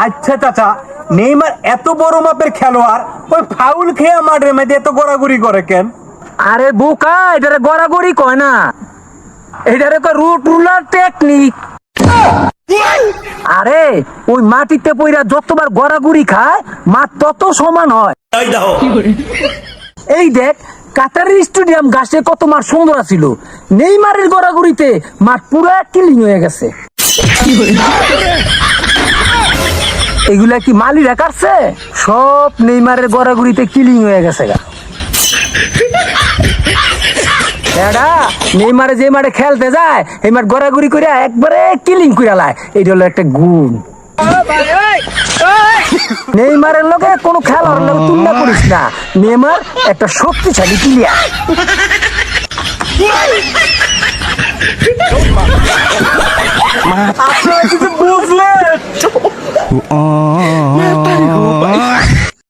আচ্ছা চাচা, নেইমার এত বড় মাপের খেলোয়াড়, ওই ফাউল খেয়ে মাঠের মধ্যে এত গড়াগড়ি করে কেন? আরে বোকা, এটারে গড়াগড়ি কয় না, এটারে কয় রুট রুলার টেকনিক। আরে ওই মাটিতে পইরা যতবার গড়াগড়ি খায় মাঠ তত সমান হয়। এই দেখ, কাতারের স্টেডিয়াম ঘাসে কত মাঠ সুন্দর ছিল, নেইমারের গড়াগড়িতে মাঠ পুরো ক্লিন হয়ে গেছে। এগুলা কি মালিরা কাটছে? সব নেইমারের গড়াগড়িতে ক্লিন হয়ে গেছে গা। এডা নেইমারে যে মাঠে খেলতে যায় এই মাঠ গড়াগড়ি করে একবারে ক্লিন করে লায়, এইটা হলো একটা গুণ। নেইমারের লগে কোনো খেলার লগে তুলনা করিস না, নেইমার একটা শক্তিশালী প্লেয়ার। আপনারা কিছু বুঝলেন?